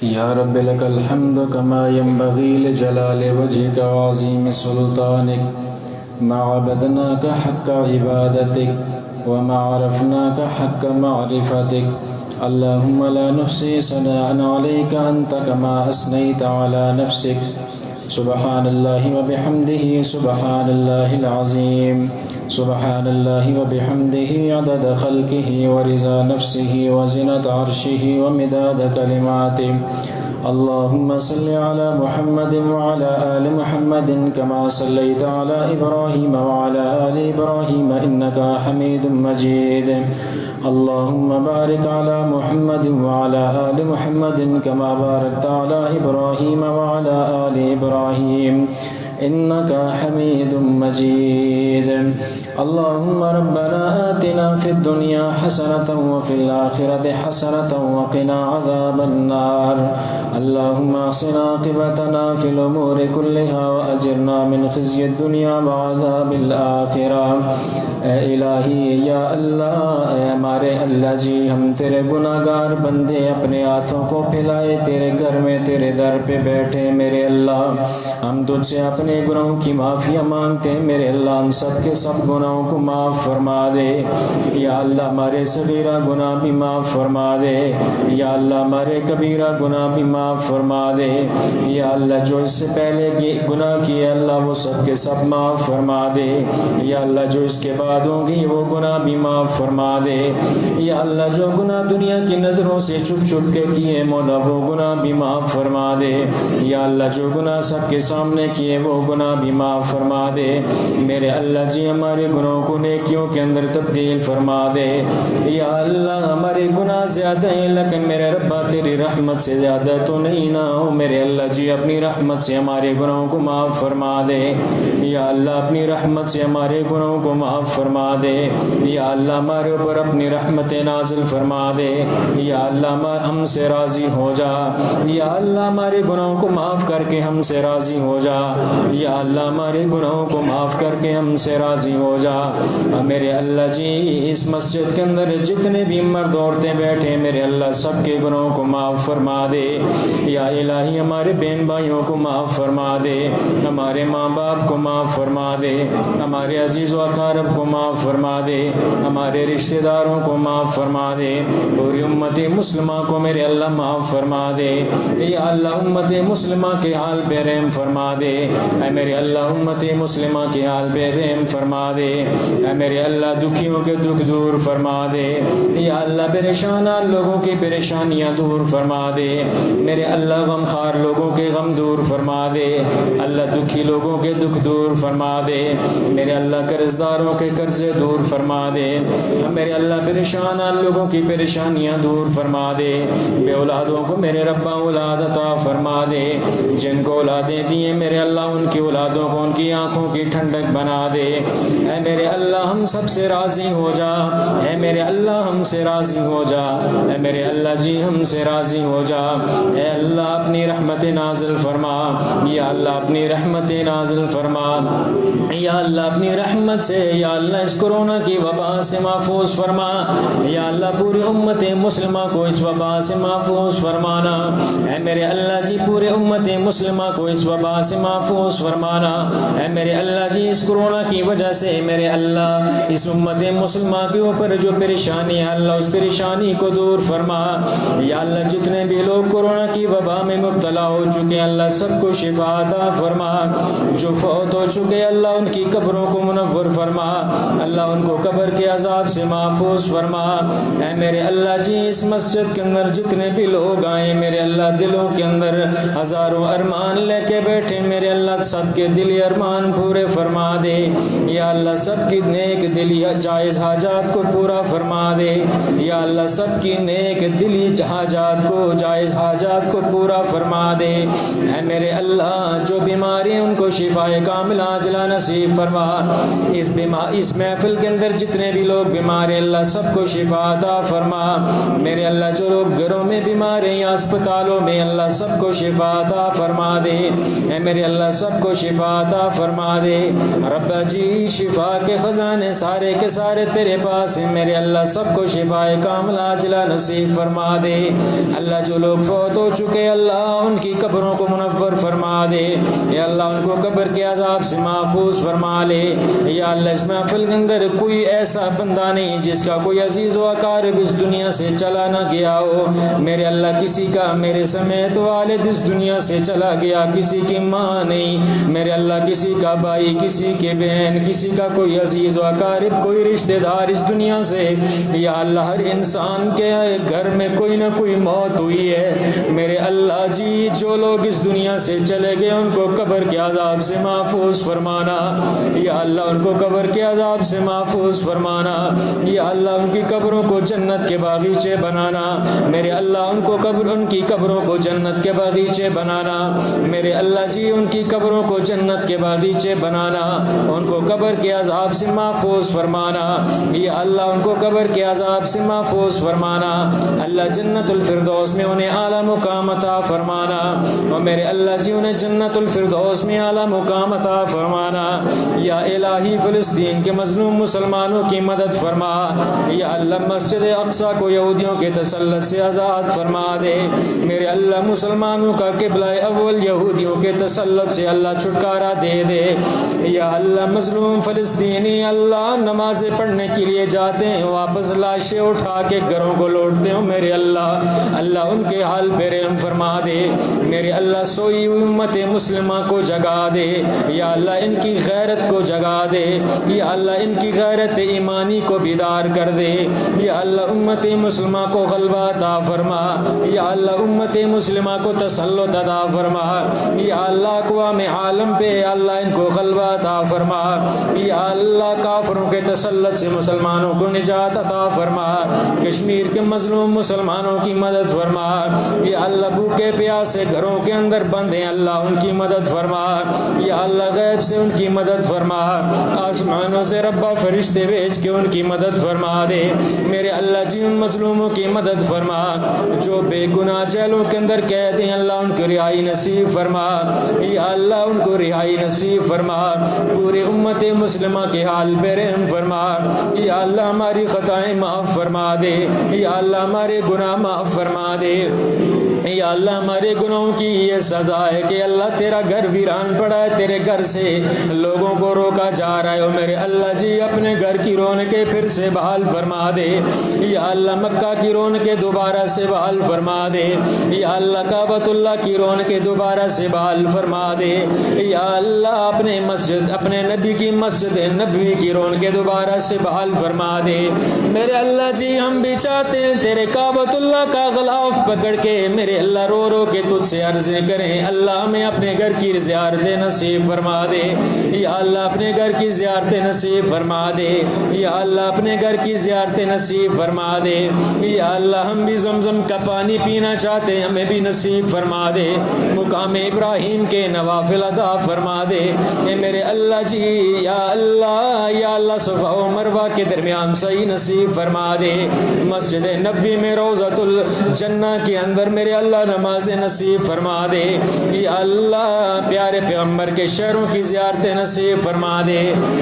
يا رب لك الحمد كما ينبغي لجلال وجهك وعظيم سلطانك. ما عبدناك حق عبادتك وما عرفناك حق معرفتك. اللهم لا نحصي ثناء عليك أنت كما أثنيت على نفسك. سبحان الله وبحمده سبحان الله العظيم. سبحان الله وبحمده عدد خلقه ورضا نفسه وزنة عرشه ومداد كلماته. اللهم صل على محمد وعلى آل محمد كما صليت على إبراهيم وعلى آل إبراهيم إنك حميد مجيد. اللهم بارك على محمد وعلى آل محمد كما باركت على إبراهيم وعلى آل إبراهيم إنك حميد مجيد. اللهم ربنا آتنا في الدنيا حسنة وفي الآخرة حسنة وقنا عذاب النار. اللهم احسن عاقبتنا في الأمور كلها وأجرنا من خزي الدنيا وعذاب الآخرة. اے الہی یا اللہ، اے ہمارے اللہ جی، ہم تیرے گناہگار بندے اپنے ہاتھوں کو پھیلائے تیرے گھر میں تیرے در پہ بیٹھے میرے اللہ، ہم تجھ سے اپنے گناہوں کی معافی مانگتے ہیں میرے اللہ، ہم سب کے سب گناہوں کو معاف فرما دے یا اللہ، ہمارے صغیرہ گناہ بھی معاف فرما دے یا اللہ، ہمارے کبیرہ گناہ بھی معاف فرما دے یا اللہ، جو اس سے پہلے گناہ کیے اللہ وہ سب کے سب معاف فرما دے یا اللہ، جو اس کے بعد ہوں گی وہ گناہ بھی معاف فرما دے یا اللہ، جو گناہ دنیا کی نظروں سے چھپ چھپ کے کیے مولا وہ گناہ بھی معاف فرما دے یا اللہ، جو گناہ سب کے سامنے کیے وہ گناہ بھی معاف فرما دے میرے اللہ جی، ہمارے گناہوں کو نیکیوں کے اندر تبدیل فرما دے یا اللہ، ہمارے گناہ زیادہ ہیں لیکن میرے ربا تیری رحمت سے زیادہ تو نہیں نہ ہو میرے اللہ جی، اپنی رحمت سے ہمارے گناہوں کو معاف فرما دے یا اللہ، اپنی رحمت سے ہمارے گناہوں کو معاف فرما دے یا اللہ، ہمارے اوپر اپنی رحمت نازل فرما دے یا اللہ، ہم سے راضی ہو جا یا اللہ، ہمارے گناہوں کو معاف کر کے ہم سے راضی ہو جا یا اللہ، ہمارے گناہوں کو معاف کر کے ہم سے راضی ہو جا میرے اللہ جی۔ اس مسجد کے اندر جتنے بھی مرد عورتیں بیٹھے میرے اللہ، سب کے گناہوں کو معاف فرما دے یا الہی، ہمارے بہن بھائیوں کو معاف فرما دے، ہمارے ماں باپ کو معاف فرما دے، ہمارے عزیز و اقارب کو معاف فرما دے، ہمارے رشتہ داروں کو معاف فرما دے، پوری امت مسلمہ کو میرے اللہ معاف فرما دے یا اللہ، امت مسلمہ کے حال پہ رحم فرما دے اے میرے اللہ، امت مسلمہ کے حال پہ رحم فرما دے اے میرے اللہ، دکھیوں کے دکھ دور فرما دے یا اللہ، پریشان لوگوں کی پریشانیاں دور فرما دے میرے اللہ، غمخوار لوگوں کے غم دور فرما دے اللہ، دکھی لوگوں کے دکھ دور فرما دے میرے اللہ، قرض داروں کے قرضے دور فرما دے میرے اللہ، پریشان لوگوں کی پریشانیاں دور فرما دے، بے اولادوں کو میرے ربا اولاد عطا فرما دے، جن کو اولادیں دیے میرے اللہ ان کی اولادوں کو ان کی آنکھوں کی ٹھنڈک بنا دے اے میرے اللہ، ہم سب سے راضی ہو جا اے میرے اللہ، ہم سے راضی ہو جا اے میرے اللہ جی، ہم سے راضی ہو جا اے اللہ، اپنی رحمت نازل فرما یا اللہ، اپنی رحمت نازل فرما یا اللہ، اپنی رحمت سے یا اللہ، اس کورونا کی وبا سے محفوظ فرما یا اللہ، پوری امت مسلمہ کو اس وبا سے محفوظ فرمانا اے میرے اللہ جی، پورے امت مسلمہ کو اس وبا سے محفوظ فرمانا اے میرے اللہ جی، اس کورونا کی وجہ سے میرے اللہ، اس امت مسلمہ کے اوپر جو پریشانی ہے اللہ، اس پریشانی کو دور فرما یا اللہ، جتنے بھی لوگ کورونا کی وبا میں مبتلا ہو چکے اللہ، سب کو شفا عطا فرما، جو فوت ہو چکے اللہ، ان کی قبروں کو منور فرما اللہ، ان کو قبر کے عذاب سے محفوظ فرما اے میرے اللہ جی، اس مسجد کے اندر جتنے بھی لوگ آئے میرے اللہ، دلوں کے اندر ہزاروں ارمان لے کے بیٹھے میرے اللہ، سب کے دلی ارمان پورے فرما دے یا اللہ، سب کی نیک دلی جائز حاجات کو پورا فرما دے یا اللہ، سب کی نیک دلی حاجات کو جائز حاجات کو پورا فرما دے اے میرے اللہ، جو بیماری ان کو شفا کاملہ عاجلہ نصیب فرما، اس محفل کے اندر جتنے بھی لوگ بیمار ہیں اللہ، سب کو شفا عطا فرما میرے اللہ، جو لوگ گھروں میں بیمار ہیں یا اسپتالوں میں اللہ، سب کو شفا عطا فرما دے اے میرے اللہ، سب کو شفا عطا فرما دے رب جی، شفا شفا کے خزانے سارے کے سارے تیرے پاس ہیں میرے اللہ، سب کو شفائے کاملہ عاجلہ نصیب فرما دے۔ اللہ جو لوگ فوت ہو چکے اللہ ان کی قبروں کو منور فرما دے، یا اللہ ان کو قبر کے عذاب سے محفوظ فرما لے۔ یا اللہ اس محفل کے اندر کوئی ایسا بندہ نہیں جس کا کوئی عزیز و اقارب اس دنیا سے چلا نہ گیا ہو میرے اللہ، کسی کا میرے سمیت والد اس دنیا سے چلا گیا، کسی کی ماں نہیں میرے اللہ، کسی کا بھائی، کسی کے بہن، کسی کا کوئی عزیز و اقارب، کوئی رشتہ دار اس دنیا سے، یا اللہ ہر انسان کے گھر میں کوئی نہ کوئی موت ہوئی ہے میرے اللہ جی۔ جو لوگ اس دنیا سے چلے گئے ان کو قبر کے عذاب سے محفوظ فرمانا، یا اللہ ان کو قبر کے عذاب سے محفوظ فرمانا، یا اللہ ان کی قبروں کو جنت کے باغیچے بنانا میرے اللہ، ان کی قبروں کو جنت کے باغیچے بنانا میرے اللہ جی، ان کی قبروں کو جنت کے باغیچے بنانا، ان کو قبر کے عذاب سے محفوظ فرمانا، یا اللہ ان کو قبر کے عذاب سے محفوظ فرمانا، اللہ جنت الفردوس میں انہیں اعلیٰ مقام عطا فرمانا، اور میرے اللہ جی انہیں جنت الفردوس میں اعلیٰ مقام عطا فرمانا۔ یا الہی فلسطین کے مظلوم مسلمانوں کی مدد فرما، یا اللہ مسجد اقصیٰ کو یہودیوں کے تسلط سے آزاد فرما دے میرے اللہ، مسلمانوں کا قبلہ اول یہودیوں کے تسلط سے اللہ چھٹکارا دے دے، یا اللہ مظلوم فلسطینی اللہ نمازیں پڑھنے کے لیے جاتے ہیں واپس لاشیں اٹھا کے گھروں کو لوٹتے ہوں میرے اللہ، اللہ ان کے حال پہ رحم فرما دے میرے اللہ، سوئی ہوئی امت مسلمہ کو جگا دے، یا اللہ ان کی غیرت کو جگا دے، یا اللہ ان کی غیرت ایمانی کو بیدار کر دے، یا اللہ امت مسلمہ کو غلبہ عطا فرما، یا اللہ امت مسلمہ کو تسلط عطا فرما، یا اللہ اقوام عالم پہ اللہ ان کو غلبہ عطا فرما، یا اللہ کافروں کے تسلط سے مسلمانوں کو نجات عطا فرما، کشمیر کے مظلوم مسلمانوں کی مدد فرما، یا اللہ بھوکے پیاسے گھروں کے اندر بند ہیں اللہ ان کی مدد فرما، یا اللہ غیب سے ان کی مدد فرما، آسمانوں سے ربا فرشتے بھیج کے ان کی مدد فرما دے میرے اللہ جی، ان مظلوموں کی مدد فرما جو بے گناہ جیلوں کے اندر قید ہیں اللہ ان کو رہائی نصیب فرما، یا اللہ ان کو رہائی نصیب فرما، پورے امت مسلمہ کے حال پہ رحم فرما، یا اللہ ہماری خطائیں معاف فرما دے، یا اللہ ہمارے گناہ معاف فرما دے، یا اللہ ہمارے گناہوں کی یہ سزا ہے کہ اللہ تیرا گھر ویران پڑا ہے، تیرے گھر سے لوگوں کو روکا جا رہا ہے، میرے اللہ جی اپنے گھر کی رونقیں پھر سے بحال فرما دے، یا اللہ مکہ کی رونقیں دوبارہ سے بحال فرما دے، یا اللہ کعبۃ اللہ کی رونقیں دوبارہ سے بحال فرما دے، یا اللہ اپنے نبی کی مسجد نبوی کی رونقیں دوبارہ سے بحال فرما دے میرے اللہ جی، ہم بھی چاہتے ہیں تیرے کعبۃ اللہ کا غلاف پکڑ کے میرے اللہ رو رو کے تجھ سے عرضیں کریں، اللہ ہمیں اپنے گھر کی زیارتیں نصیب فرما دے، یا اللہ اپنے گھر کی زیارتیں نصیب فرما دے، یا اللہ اپنے گھر کی زیارتیں نصیب فرما دے، یا اللہ ہم بھی زمزم کا پانی پینا چاہتے ہیں ہمیں بھی نصیب فرما دے، مقام ابراہیم کے نوافل ادا فرما دے اے میرے اللہ جی، یا اللہ صفا و مروہ کے درمیان صحیح نصیب فرما دے، مسجد نبوی میں روضۃ الجنہ کے اندر میرے اللہ نماز نصیب فرما دے، یا اللہ پیارے پیغمبر کے شہروں کی زیارتیں نصیب فرما دے،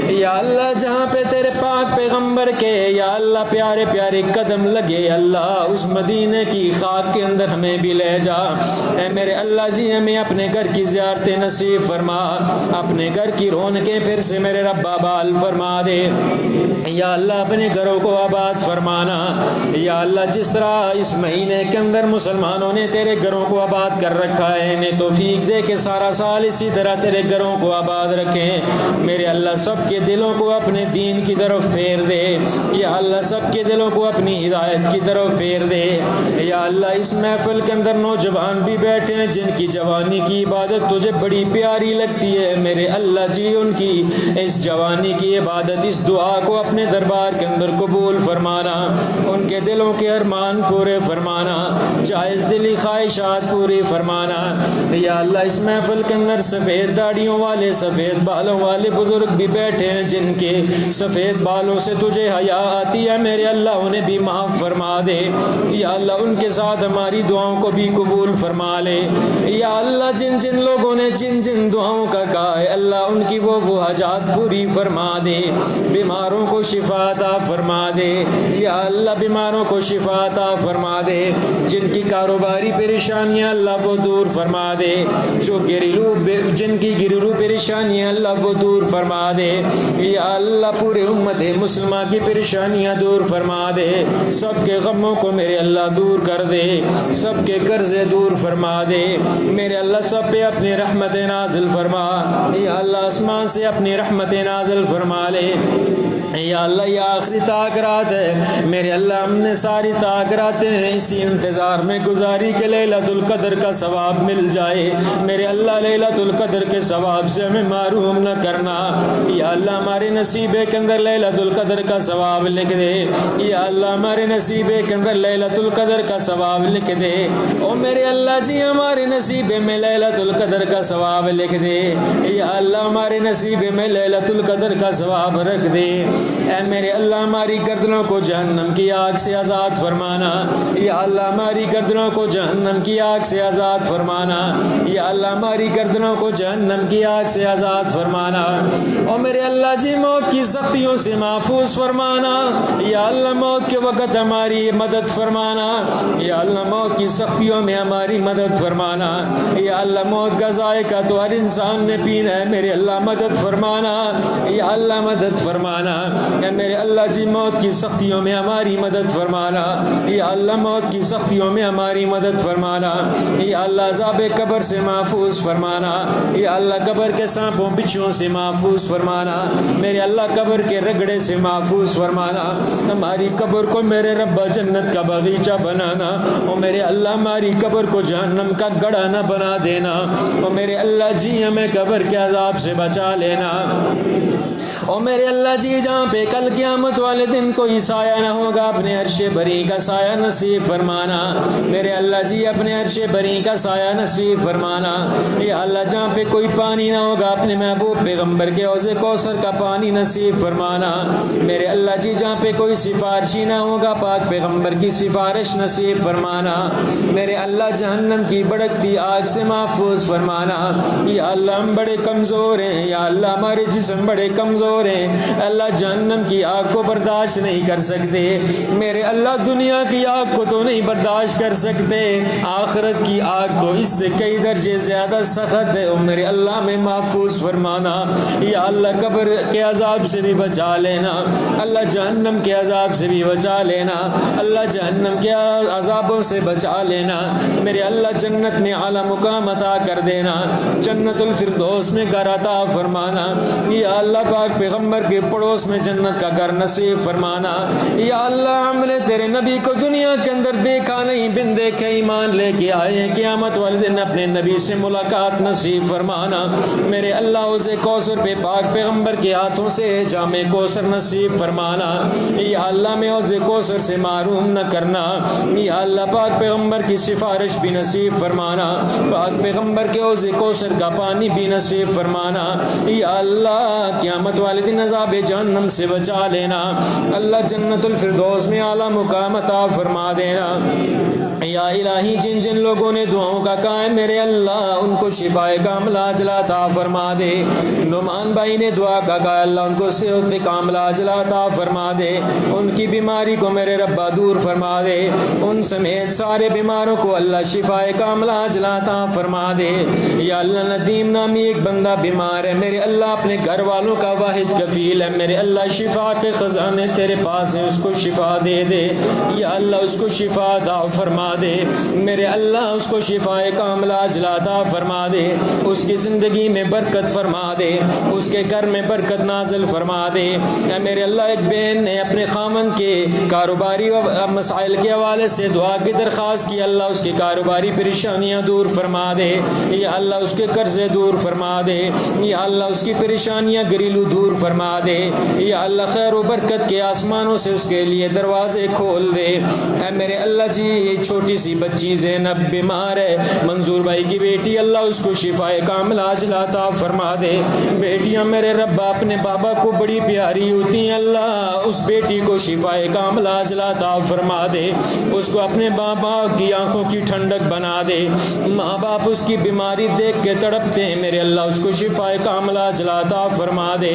یا اللہ جہاں پہ تیرے پاک پیغمبر کے یا اللہ پیارے پیارے قدم لگے اللہ اس مدینے کی خاک کے اندر ہمیں بھی لے جا اے میرے اللہ جی، ہمیں اپنے گھر کی زیارتیں نصیب فرما، اپنے گھر کی رونقیں پھر سے میرے رب آباد فرما دے، یا اللہ اپنے گھروں کو آباد فرمانا، یا اللہ جس طرح اس مہینے کے اندر مسلمانوں نے تیرے گھروں کو آباد کر رکھا ہے انہیں توفیق دے کہ سارا سال اسی طرح تیرے گھروں کو آباد رکھیں میرے اللہ، سب کے دلوں کو اپنے دین کی طرف پھیر دے، یا اللہ سب کے دلوں کو اپنی ہدایت کی طرف پھیر دے، یا اللہ اس محفل کے اندر نوجوان بھی بیٹھے ہیں جن کی جوانی کی عبادت تجھے بڑی پیاری لگتی ہے میرے اللہ جی، ان کی اس جوانی کی عبادت اس دعا کو اپنے دربار کے اندر قبول فرمانا، ان کے دلوں کے ارمان پورے فرمانا، جائز دلی خواہشات پوری فرمانا۔ یا اللہ اس محفل کے اندر سفید داڑھیوں والے سفید بالوں والے بزرگ بھی بیٹھے ہیں جن کے سفید بالوں سے تجھے حیا آتی ہے، میرے اللہ انہیں بھی معاف فرما دے۔ یا اللہ ان کے ساتھ ہماری دعاؤں کو بھی قبول فرما لے۔ یا اللہ جن جن لوگوں نے جن جن دعاؤں کا کہا ہے اللہ ان کی وہ حاجات پوری فرما دے، بیماروں کو شفا عطا فرما دے۔ یا اللہ بیماروں کو شفا عطا فرما دے، جن کی کاروباری پریشانیاں اللہ وہ دور فرما دے، جو جن کی گھریلو پریشانیاں اللہ وہ دور فرما دے۔ یا اللہ پورے امت مسلمہ کی پریشانیاں دور فرما دے، سب کے غموں کو میرے اللہ دور کر دے، سب کے قرضے دور فرما دے، میرے اللہ سب پہ اپنی رحمت نازل فرما۔ یا اللہ آسمان سے اپنی رحمت نازل فرما لے۔ یا اللہ یہ آخری تاخرات ہے، میرے اللہ ہم نے ساری تاخراتیں اسی انتظار میں گزاری کہ لیلۃ القدر کا ثواب مل جائے، میرے اللہ لیلۃ القدر کے ثواب سے ہمیں محروم نہ کرنا۔ یا اللہ ہمارے نصیبے کے اندر لیلۃ القدر کا ثواب لکھ دے، یا اللہ ہمارے نصیبے کے اندر لیلۃ القدر کا ثواب لکھ دے، او میرے اللہ جی ہمارے نصیبے میں لیلۃ القدر کا ثواب لکھ دے۔ یا اللہ ہمارے نصیبے میں لیلۃ القدر کا ثواب رکھ دے۔ اے میرے اللہ ہماری گردنوں کو جہنم کی آگ سے آزاد فرمانا۔ یا اللہ ہماری گردنوں کو جہنم کی آگ سے آزاد فرمانا۔ یا اللہ ہماری گردنوں کو جہنم کی آگ سے آزاد فرمانا۔ اور میرے اللہ جی موت کی سختیوں سے محفوظ فرمانا۔ یا اللہ موت کے وقت ہماری مدد فرمانا۔ یا اللہ موت کی سختیوں میں ہماری مدد فرمانا۔ یا اللہ موت کا ذائقہ تو ہر انسان نے پینا ہے، میرے اللہ مدد فرمانا۔ یا اللہ مدد فرمانا۔ اے میرے اللہ جی موت کی سختیوں میں ہماری مدد فرمانا۔ یا اللہ موت کی سختیوں میں ہماری مدد فرمانا۔ یا اللہ عذاب قبر سے محفوظ فرمانا۔ یا اللہ قبر کے سانپوں بچھوؤں سے محفوظ فرمانا، میرے اللہ قبر کے رگڑے سے محفوظ فرمانا۔ ہماری قبر کو میرے رب جنت کا باغیچہ بنانا، اور میرے اللہ ہماری قبر کو جہنم کا گڑھا نہ بنا دینا، اور میرے اللہ جی ہمیں قبر کے عذاب سے بچا لینا۔ اور میرے اللہ جی جہاں پہ کل قیامت والے دن کوئی سایہ نہ ہوگا اپنے عرش بری کا سایہ نصیب فرمانا، میرے اللہ جی اپنے عرش بری کا سایہ نصیب فرمانا۔ یا اللہ جہاں پہ کوئی پانی نہ ہوگا اپنے محبوب پیغمبر کے حوض کوثر کا پانی نصیب فرمانا، میرے اللہ جی جہاں پہ کوئی سفارشی نہ ہوگا پاک پیغمبر کی سفارش نصیب فرمانا، میرے اللہ جہنم کی بھڑکتی آگ سے محفوظ فرمانا۔ یا اللہ ہم بڑے کمزور ہیں، یا اللہ ہمارے جسم بڑے کمزور ہیں، اللہ جہنم کی آگ کو برداشت نہیں کر سکتے، میرے اللہ دنیا کی آگ کو تو نہیں برداشت کر سکتے، آخرت کی آگ تو اس سے کئی درجے زیادہ سخت ہے، اور میرے اللہ میں محفوظ فرمانا۔ یا اللہ قبر کے عذاب سے بھی بچا لینا، اللہ جہنم کے عذاب سے بھی بچا لینا، اللہ جہنم کے عذابوں سے بچا لینا، میرے اللہ جنت میں اعلیٰ مقام عطا کر دینا، جنت الفردوس میں گھر عطا فرمانا۔ یا اللہ پاک پیغمبر کے پڑوس میں جنت کا گھر نصیب فرمانا۔ یا اللہ ہم نے تیرے نبی کو دنیا کے اندر دیکھا نہیں، بن دیکھے ایمان لے کے آئے، قیامت والے دن اپنے نبی سے ملاقات نصیب فرمانا، میرے اللہ حوض کوثر پہ پاک پیغمبر کے ہاتھوں سے جام کوثر نصیب فرمانا۔ یا اللہ میں حوض کوثر سے محروم نہ کرنا، یا اللہ پاک پیغمبر کی سفارش بھی نصیب فرمانا، پاک پیغمبر کے حوض کوثر کا پانی بھی نصیب فرمانا۔ یا اللہ قیامت والے دن عذاب جہنم سے بچا لینا، اللہ جنت الفردوس میں اعلیٰ مقام عطا فرما دینا۔ یا الہی جن جن لوگوں نے دعاؤں کا کہا ہے میرے اللہ ان کو شفا کاملہ عاجلہ عطا فرما دے، نعمان بھائی نے دعا کا کہا اللہ ان کو صحت کاملہ عاجلہ عطا فرما دے، ان کی بیماری کو میرے ربا دور فرما دے، ان سمیت سارے بیماروں کو اللہ شفا کاملہ عاجلہ عطا فرما دے۔ یا اللہ ندیم نامی ایک بندہ بیمار ہے، میرے اللہ اپنے گھر والوں کا واحد کفیل ہے، میرے اللہ شفا کے خزانے تیرے پاس ہیں، اس کو شفا دے دے، یا اللہ اس کو شفا عطا فرما دے، میرے اللہ اس کو شفا کاملہ عاجلہ عطا فرما دے، اس کی زندگی میں برکت فرما دے، اس کے گھر میں برکت نازل فرما دے۔ یا میرے اللہ ایک بہن نے اپنے خامن کے کاروباری مسائل کے حوالے سے دعا کی درخواست کی، اللہ اس کی کاروباری پریشانیاں دور فرما دے، یا اللہ اس کے قرضے دور فرما دے، یا اللہ اس کی پریشانیاں گھریلو دور فرما دے، یا اللہ خیر و برکت کے آسمانوں سے اس کے لیے دروازے کھول دے۔ اے میرے اللہ جی چھوٹی سی بچی زینب بیمار ہے، منظور بھائی کی بیٹی اللہ اس کو شفا کاملہ عاجلہ عطا فرما دے۔ بیٹیاں میرے رب اپنے بابا کو بڑی پیاری ہوتی ہیں، اللہ اس بیٹی کو شفا کاملہ عاجلہ عطا فرما دے، اس کو اپنے بابا کی آنکھوں کی ٹھنڈک بنا دے۔ ماں باپ اس کی بیماری دیکھ کے تڑپتے ہیں، میرے اللہ اس کو شفا کاملہ عاجلہ عطا فرما دے۔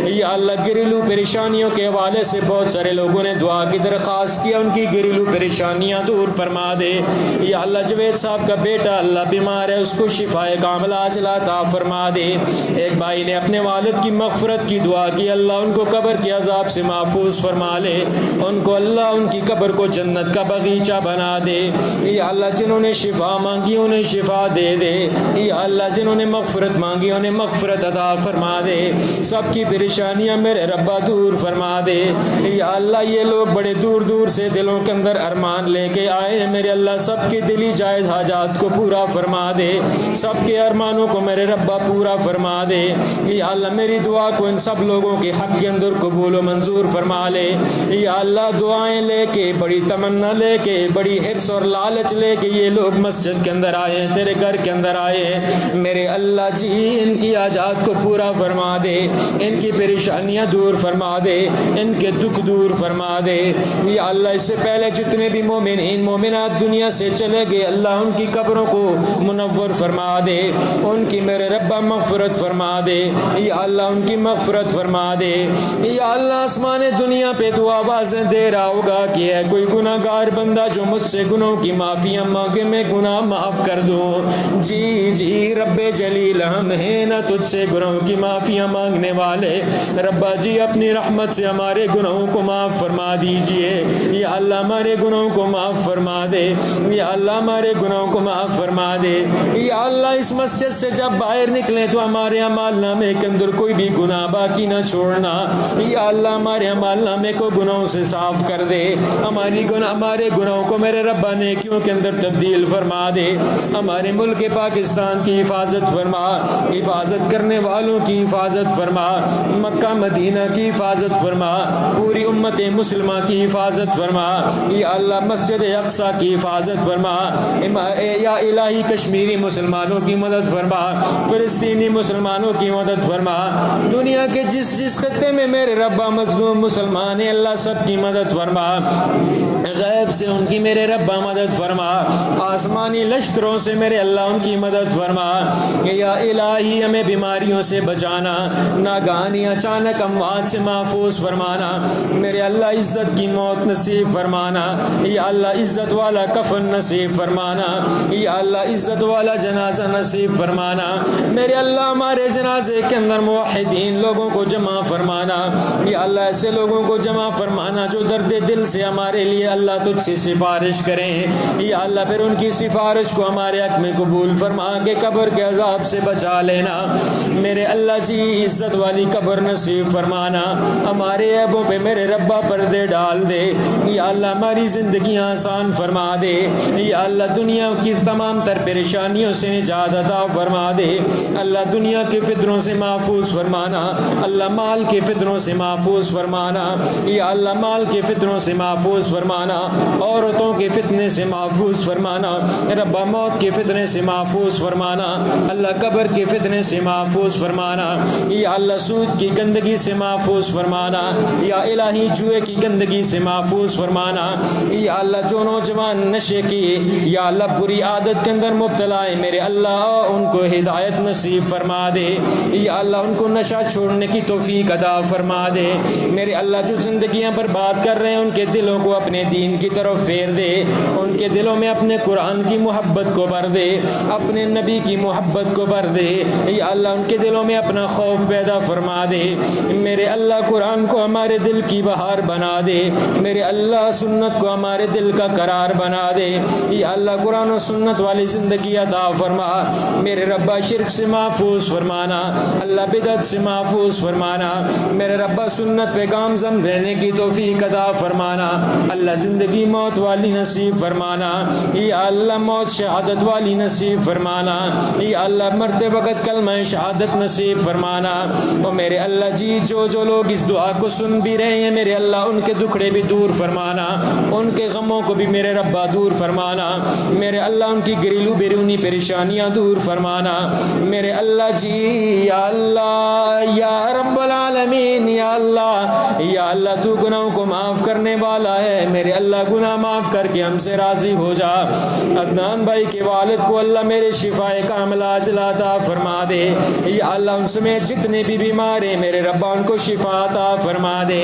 یا اللہ گھریلو پریشانیوں کے حوالے سے بہت سارے لوگوں نے دعا کی درخواست کیا، ان کی گھریلو پریشانیاں دور فرما دے۔ یا اللہ جوید صاحب کا بیٹا اللہ بیمار ہے، اس کو شفا کاملہ عاجلہ عطا فرما دے۔ ایک بھائی نے اپنے والد کی مغفرت کی دعا کی، اللہ ان کو قبر کے عذاب سے محفوظ فرما لے، ان کو اللہ ان کی قبر کو جنت کا باغیچہ بنا دے۔ یا اللہ جنہوں نے شفا مانگی انہیں شفا دے دے، یا اللہ جنہوں نے مغفرت مانگی انہیں مغفرت عطا فرما دے، سب کی پریشانیاں میرے ربا دور فرما دے۔ یا اللہ یہ لوگ بڑے دور دور سے دلوں کے اندر ارمان لے کے آئے ہیں، میرے اللہ سب کی دلی جائز حاجات کو پورا فرما دے، سب کے ارمانوں کو میرے ربا پورا فرما دے۔ یا اللہ میری دعا کو ان سب لوگوں کے حق کے اندر قبول و منظور فرما لے۔ یا اللہ دعائیں لے کے، بڑی تمنا لے کے، بڑی حرص اور لالچ لے کے یہ لوگ مسجد کے اندر آئے ہیں، تیرے گھر کے اندر آئے ہیں، میرے اللہ جی ان کی حاجات کو پورا فرما دے، ان کی پریشانیاں دور فرما دے، ان کے دکھ دور فرما دے۔ یا اللہ اس سے پہلے جتنے بھی مومنین مومنات دنیا سے چلے گئے، اللہ ان کی قبروں کو منور فرما دے، ان کی میرے ربا مغفرت فرما دے۔ یا اللہ ان کی مغفرت فرما دے۔ یا اللہ آسمان دنیا پہ تو آوازیں دے رہا ہوگا کہ ہے کوئی گناہ گار بندہ جو مجھ سے گناہوں کی معافیاں مانگے، میں گناہ معاف کر دوں۔ جی جی رب جلیل ہم ہیں نہ تجھ سے گناہوں کی معافیاں مانگنے والے، ربا جی اپنی رحمت سے ہمارے گناہوں کو معاف فرما دیجئے۔ یا اللہ ہمارے گناہوں کو معاف فرما دے، یا اللہ ہمارے گناہوں کو معاف فرما دے۔ یا اللہ اس مسجد سے جب باہر نکلیں تو ہمارے اعمال نامے کے اندر کوئی بھی گناہ باقی نہ چھوڑنا۔ یا اللہ ہمارے اعمال نامے کو گناہوں سے صاف کر دے، ہمارے گناہوں کو میرے رب نیکیوں کے اندر تبدیل فرما دے۔ ہمارے ملک پاکستان کی حفاظت فرما، حفاظت کرنے والوں کی حفاظت فرما، مکہ مدینہ کی حفاظت فرما، پوری امت مسلمہ کی حفاظت فرما۔ یا اللہ مسجد اقصی کی حفاظت فرما، یا الہی کشمیری مسلمانوں کی مدد فرما، فلسطینی مسلمانوں کی مدد فرما، دنیا کے جس جس خطے میں میرے ربا مظلوم مسلمان ہیں اللہ سب کی مدد فرما، غیب سے ان کی میرے ربا مدد فرما، آسمانی لشکروں سے میرے اللہ ان کی مدد فرما۔ یا الہی ہمیں بیماریوں سے بچانا، ناگہانی اچانک اموات سے محفوظ فرمانا، میرے اللہ عزت کی موت نصیب فرمانا، یا اللہ عزت والا کفن نصیب فرمانا، یا اللہ عزت والا جنازہ نصیب فرمانا، میرے اللہ ہمارے جنازے کے اندر موحدین لوگوں کو جمع فرمانا، یا اللہ ایسے لوگوں کو جمع فرمانا جو درد دل سے ہمارے لیے اللہ تجھ سے سفارش کریں، یا اللہ پھر ان کی سفارش کو ہمارے حق میں قبول فرما کے قبر کے عذاب سے بچا لینا، میرے اللہ جی عزت والی قبر نصیب فرمانا، ہمارے عیبوں پہ میرے ربا پردے ڈال دے، یا اللہ ہماری زندگیاں آسان فرما دے، یا اللہ دنیا کی تمام تر پریشانیوں سے نجات عطا فرما دے، اللہ دنیا کے فتنوں سے محفوظ فرمانا، اللہ مال کے فتنوں سے محفوظ فرمانا، یا اللہ مال کے فتنوں سے محفوظ فرمانا، عورتوں کے فتنے سے محفوظ فرمانا، ربا موت کے فتنے سے محفوظ فرمانا، اللہ قبر کے فتنے سے محفوظ فرمانا، یا اللہ سود کی گندگی سے محفوظ فرمانا، یا الہی جوئے کی گندگی سے محفوظ فرمانا، یا اللہ جو نوجوان نشے کی یا اللہ بری عادت کے اندر مبتلا ہے میرے اللہ ان کو ہدایت نصیب فرما دے، یا اللہ ان کو نشہ چھوڑنے کی توفیق عطا فرما دے، میرے اللہ جو زندگیاں برباد کر رہے ہیں ان کے دلوں کو اپنے دین کی طرف پھیر دے، ان کے دلوں میں اپنے قرآن کی محبت کو بھر دے، اپنے نبی کی محبت کو بھر دے، یا اللہ ان کے دلوں میں اپنا خوف پیدا فرما دے، میرے اللہ قرآن کو ہمارے دل کی بہار بنا دے، میرے اللہ سنت کو ہمارے دل کا قرار بنا دے، یا اللہ قرآن و سنت والی زندگی عطا فرما، میرے ربا شرک سے محفوظ فرمانا، اللہ بدعت سے محفوظ فرمانا، میرے ربا سنت پہ گامزن رہنے کی توفیق عطا فرمانا، اللہ زندگی زندگی موت والی نصیب فرمانا، یا اللہ موت شہادت والی نصیب فرمانا، یا اللہ مرتے وقت کلمہ شہادت نصیب فرمانا۔ اور میرے اللہ جی جو لوگ اس دعا کو سن بھی رہے ہیں میرے اللہ ان کے دکھڑے بھی دور فرمانا، ان کے غموں کو بھی میرے ربا دور فرمانا، میرے اللہ ان کی گھریلو بیرونی پریشانیاں دور فرمانا میرے اللہ جی۔ یا اللہ یا رب العالمین، یا اللہ تو گناہوں کو معاف کرنے والا ہے، میرے اللہ گناہ معاف کر کے ہم سے راضی ہو جا۔ عدنان بھائی کے والد کو اللہ میرے شفائے کاملہ عاجلہ عطا فرما دے، یا اللہ ان سمیت جتنے بھی بیمار ہیں میرے ربا ان کو شفا عطا فرما دے۔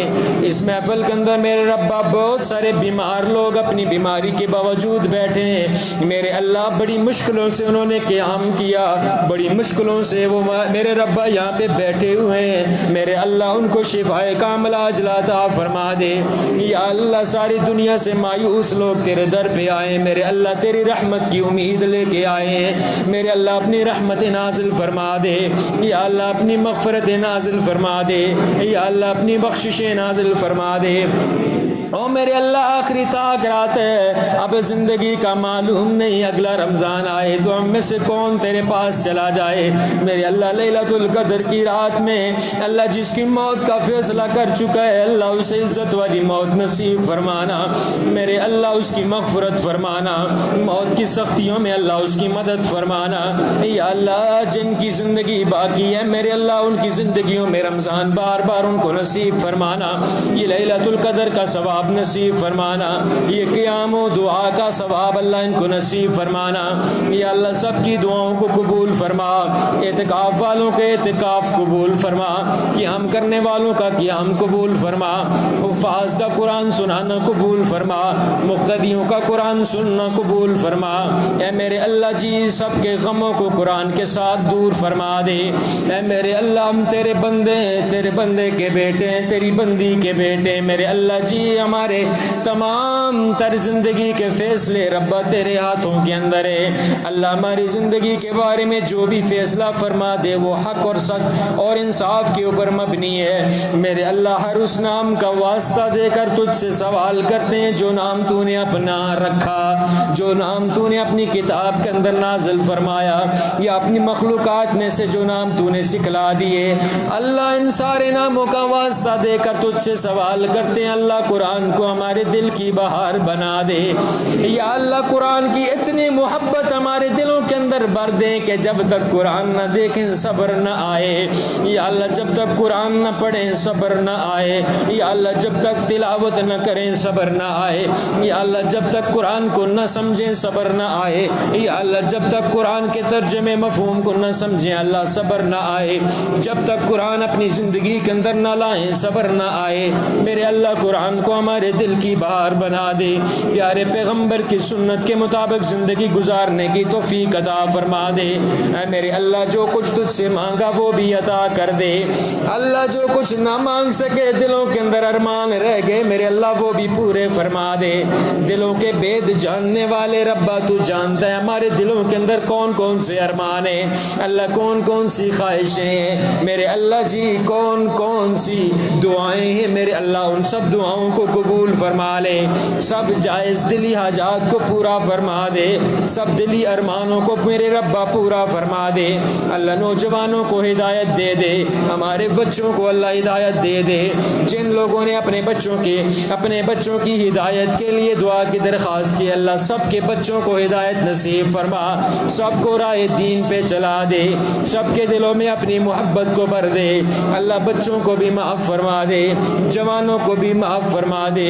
اس محفل کے اندر میرے ربا بہت سارے بیمار لوگ اپنی بیماری کے باوجود بیٹھے ہیں میرے اللہ، بڑی مشکلوں سے انہوں نے قیام کیا، بڑی مشکلوں سے وہ میرے ربا یہاں پہ بیٹھے ہوئے ہیں میرے اللہ ان کو شفائے کاملہ عاجلہ عطا فرما دے۔ یا اللہ ساری دنیا سے مایوس لوگ تیرے در پہ آئے میرے اللہ، تیری رحمت کی امید لے کے آئے ہیں میرے اللہ، اپنی رحمت نازل فرما دے، یا اللہ اپنی مغفرت نازل فرما دے، یا اللہ اپنی بخشش نازل فرما دے۔ او میرے اللہ آخری تاک رات ہے، اب زندگی کا معلوم نہیں اگلا رمضان آئے تو ہم میں سے کون تیرے پاس چلا جائے میرے اللہ۔ لیلۃ القدر کی رات میں اللہ جس کی موت کا فیصلہ کر چکا ہے اللہ اسے عزت والی موت نصیب فرمانا میرے اللہ، اس کی مغفرت فرمانا، موت کی سختیوں میں اللہ اس کی مدد فرمانا۔ یا اللہ جن کی زندگی باقی ہے میرے اللہ ان کی زندگیوں میں رمضان بار بار ان کو نصیب فرمانا، یہ لیلۃ القدر کا ثواب نصیب فرمانا، یہ قیام و دعا کا ثواب اللہ ان کو نصیب فرمانا۔ یا اللہ سب کی دعاؤں کو قبول فرما، اعتکاف والوں کے اعتکاف قبول فرما، قیام کرنے والوں کا قیام قبول فرما، حفاظ کا قرآن سنانا قبول فرما، مقتدیوں کا قرآن سننا قبول فرما۔ اے میرے اللہ جی سب کے غموں کو قرآن کے ساتھ دور فرما دے۔ اے میرے اللہ ہم تیرے بندے ہیں، تیرے بندے کے بیٹے ہیں، تیری بندی کے بیٹے میرے اللہ جی، ہمارے تمام تر زندگی کے فیصلے ربا تیرے ہاتھوں کے اندر ہے اللہ، ہماری زندگی کے بارے میں جو بھی فیصلہ فرما دے وہ حق اور سچ اور انصاف کے اوپر مبنی ہے میرے اللہ۔ ہر اس نام کا واسطہ دے کر تجھ سے سوال کرتے ہیں جو نام تو نے اپنا رکھا، جو نام تو نے اپنی کتاب کے اندر نازل فرمایا یا اپنی مخلوقات میں سے جو نام تو نے سکھلا دیے اللہ، ان سارے ناموں کا واسطہ دے کر تجھ سے سوال کرتے ہیں اللہ قرآن کو ہمارے دل کی بہار بنا دے، یا اللہ قرآن کی اتنی محبت ہمارے دلوں کے اندر بھر دے کہ جب تک قرآن نہ دیکھیں صبر نہ آئے، یا اللہ جب تک قرآن نہ پڑھیں صبر نہ آئے، یا اللہ جب تک تلاوت نہ کریں صبر نہ آئے، یا اللہ جب تک قرآن کو نہ سمجھیں صبر نہ آئے، یا اللہ جب تک قرآن کے ترجمے مفہوم کو نہ سمجھیں اللہ صبر نہ آئے، جب تک قرآن اپنی زندگی کے اندر نہ لائیں صبر نہ آئے میرے اللہ۔ قرآن کو ہمارے دل کی بہار بنا دے، پیارے پیغمبر کی سنت کے مطابق زندگی گزارنے کی توفیق عطا فرما دے۔ اے میرے اللہ جو کچھ تجھ سے مانگا وہ بھی عطا کر دے اللہ، جو کچھ نہ مانگ سکے دلوں کے اندر ارمان رہ گئے میرے اللہ وہ بھی پورے فرما دے۔ دلوں کے بید جاننے والے ربا تو جانتا ہے ہمارے دلوں کے اندر کون کون سے ارمان ہیں اللہ، کون کون سی خواہشیں ہیں میرے اللہ جی، کون کون سی دعائیں ہیں میرے اللہ، ان سب دعاؤں کو قبول فرما لے، سب جائز دلی حاجات کو پورا فرما دے، سب دلی ارمانوں کو میرے ربا پورا فرما دے اللہ۔ نوجوانوں کو ہدایت دے دے، ہمارے بچوں کو اللہ ہدایت دے دے، جن لوگوں نے اپنے بچوں کی ہدایت کے لیے دعا کی درخواست کی اللہ سب کے بچوں کو ہدایت نصیب فرما، سب کو راہ دین پہ چلا دے، سب کے دلوں میں اپنی محبت کو بھر دے اللہ۔ بچوں کو بھی معاف فرما دے، جوانوں کو بھی معاف فرما دے،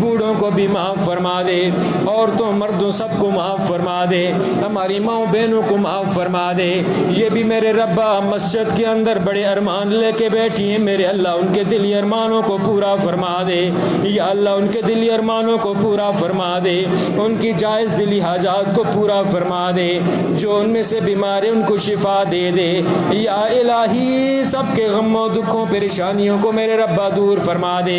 بوڑھوں کو بھی معاف فرما دے، عورتوں مردوں سب کو معاف فرما دے، ہماری ماؤں بہنوں کو معاف فرما دے۔ یہ بھی میرے ربا مسجد کے اندر بڑے ارمان لے کے بیٹھی ہیں میرے اللہ، ان کے دلی ارمانوں کو پورا فرما دے یا اللہ، ان کے دلی ارمانوں کو پورا فرما دے، ان کی جائز دلی حاجات کو پورا فرما دے، جو ان میں سے بیمار ہیں ان کو شفا دے دے یا الہی، سب کے غموں دکھوں پریشانیوں کو میرے ربا دور فرما دے۔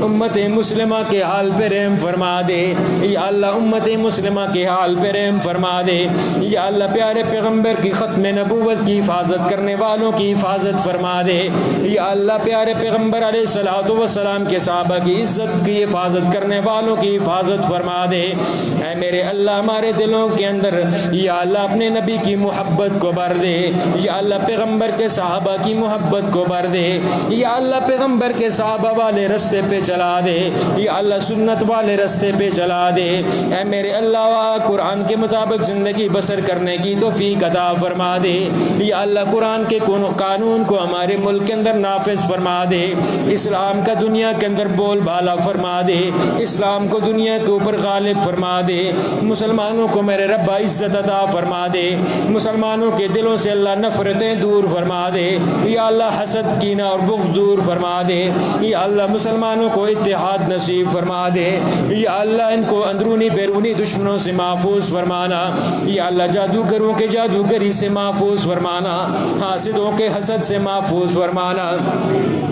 امت مسلمہ کے حال پہ رحم فرما دے یا اللہ، امت مسلمہ کے حال پہ رحم فرما دے یا اللہ، پیارے پیغمبر کی ختم نبوت کی حفاظت کرنے والوں کی حفاظت فرما دے یا اللہ، پیارے پیغمبر علیہ الصلوۃ والسلام کے صحابہ کی عزت کی حفاظت کرنے والوں کی حفاظت فرما دے۔ اے میرے اللہ، ہمارے دلوں کے اندر یا اللہ اپنے نبی کی محبت کو بھر دے یا اللہ، پیغمبر کے صحابہ کی محبت کو بھر دے یا اللہ، پیغمبر کے صحابہ والے رستے پہ چلا دے یا اللہ، سنت والے رستے پہ چلا دے۔ اے میرے اللہ، قرآن کے مطابق زندگی بسر کرنے کی توفیق عطا فرما دے یا اللہ، قرآن کے قانون کو ہمارے ملک کے اندر نافذ فرما دے، اسلام کا دنیا کے اندر بول بالا فرما دے، اسلام کو دنیا کے اوپر غالب فرما دے، مسلمانوں کو میرے رب عزت عطا فرما دے، مسلمانوں کے دلوں سے اللہ نفرتیں دور فرما دے یا اللہ، حسد کینہ اور بغض دور فرما دے یا اللہ، مسلمانوں کو اتحاد نصیب فرما دے یا اللہ، ان کو اندرونی بیرونی دشمنوں سے محفوظ فرمانا یا اللہ، جادوگروں کے جادوگری سے محفوظ فرمانا، حاسدوں کے حسد سے محفوظ فرمانا،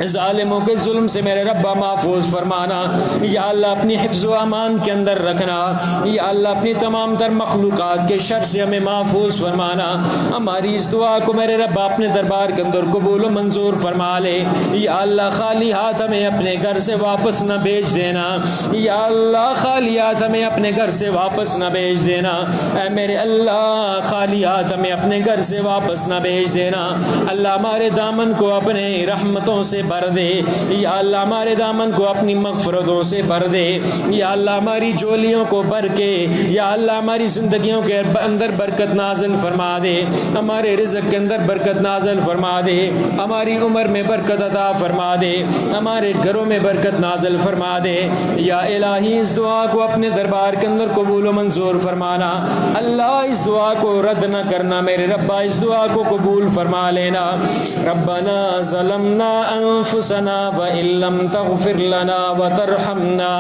ظالموں کے ظلم سے میرے رب محفوظ فرمانا یا اللہ، اپنی حفظ و امان کے اندر رکھنا یا اللہ، اپنی تمام تر مخلوقات کے شر سے ہمیں محفوظ فرمانا۔ ہماری اس دعا کو میرے رب اپنے دربار کے اندر قبول و منظور فرما لے یا اللہ، خالی ہاتھ ہمیں اپنے گھر سے واپس نہ بھیج دینا یا اللہ، خالی ہاتھ ہمیں اپنے گھر سے واپس نہ بھیج دینا۔ اے میرے اللہ، خالی ہاتھ ہمیں اپنے گھر سے واپس نہ بھیج دینا۔ اللہ، ہمارے دامن کو اپنے رحمتوں سے بھر دے یا اللہ، ہمارے دامن کو اپنی مغفرتوں سے بھر دے یا اللہ، ہماری جولیوں کو بھر کے یا اللہ، ہماری زندگیوں کے اندر برکت نازل فرما دے، ہمارے رزق کے اندر برکت نازل فرما دے، ہماری عمر میں برکت عطا فرما دے، ہمارے گھروں میں برکت نازل فرما دے یا الہی، اس دعا کو اپنے دربار کے اندر قبول و منظور فرمانا۔ اللہ، اس دعا کو رد نہ کرنا میرے رب، اس دعا کو قبول فرما لینا۔ ربنا ظلمنا انفسنا وان لم تغفر لنا وترحمنا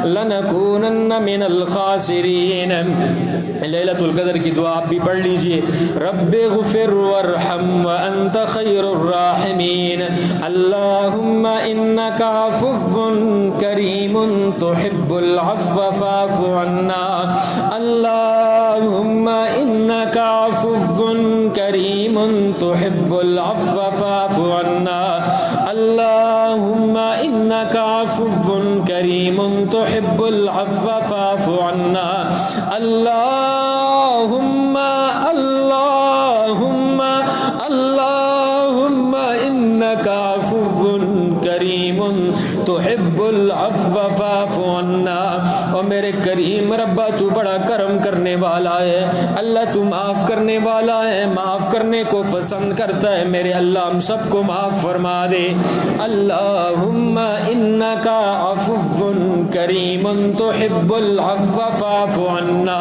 لنکونن من الخاسرین۔ لیلۃ القدر کی دعا آپ بھی پڑھ لیجئے، رب اغفر وارحم وانت خیر الراحمین، اللہم انک عفو کریم تحب العفو فاعف عنا، اللہم انک عفو کریم تحب العفو فاعف عنا، اللہم انک عفو کریم تحب العفو فاعف عنا، اللہم اللہم اللہم انک عفو کریم تحب العفو فاعف عنا۔ اور میرے کریم ربا، تو بڑا کرم کرنے والا ہے، اللہ تو معاف کرنے والا ہے، معاف کرنے کو پسند کرتا ہے، میرے اللہ ہم سب کو معاف فرما دے۔ اللہم انک عفو کریم تحب العفو فاعف عنا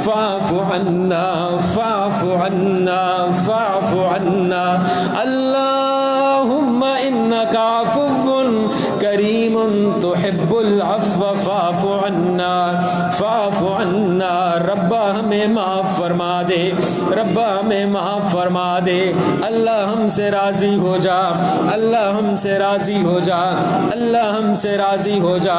فاعف عنا فاعف عنا فاعف عنا، اللہم انک عفو کریم تحب العفو فاعف عنا فاعف عنا۔ ربا ہمیں معاف فرما دے، ربا ہمیں معاف فرما دے، اللہ ہم سے راضی ہو جا، اللہ ہم سے راضی ہو جا، اللہ ہم سے راضی ہو جا،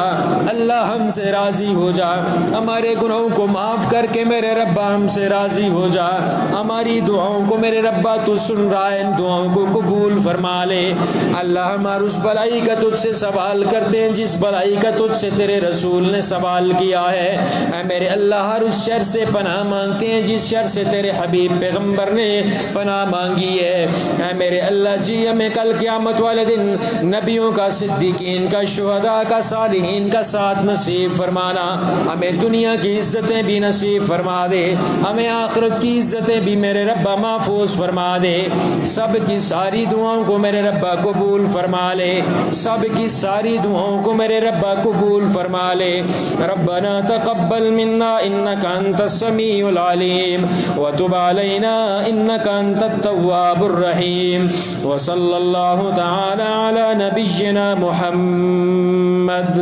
اللہ ہم سے راضی ہو جا، ہمارے گناہوں کو معاف کر کے میرے ربا ہم سے راضی ہو جا، ہماری دعاؤں کو میرے ربا تو سن رہا ہے، ان دعاؤں کو قبول فرما لے۔ اللہ، ہمارے اس بلائی کا تجھ سے سوال کرتے ہیں جس بلائی کا تجھ سے تیرے رسول نے سوال کیا ہے، اے میرے اللہ، ہر اس شر سے پناہ مانگتے ہیں جس شر سے تیرے حبیب پیغمبر نے پناہ مانگی ہے، اے میرے اللہ جی ہمیں کل قیامت والے دن نبیوں کا، صدیقین کا، شہداء کا، صالحین کا ساتھ نصیب فرمانا، ہمیں دنیا کی عزتیں بھی نصیب فرما دے، ہمیں آخرت کی عزتیں بھی میرے ربا محفوظ فرما دے، سب کی ساری دعاؤں کو میرے ربا قبول فرما لے، سب کی ساری دعاؤں کو میرے ربا قبول فرما لے۔ ربنا تقبل منا انک انت السمیع العلیم وتب علینا انک انت التواب الرحیم، وصلی اللہ تعالی علی نبینا محمد۔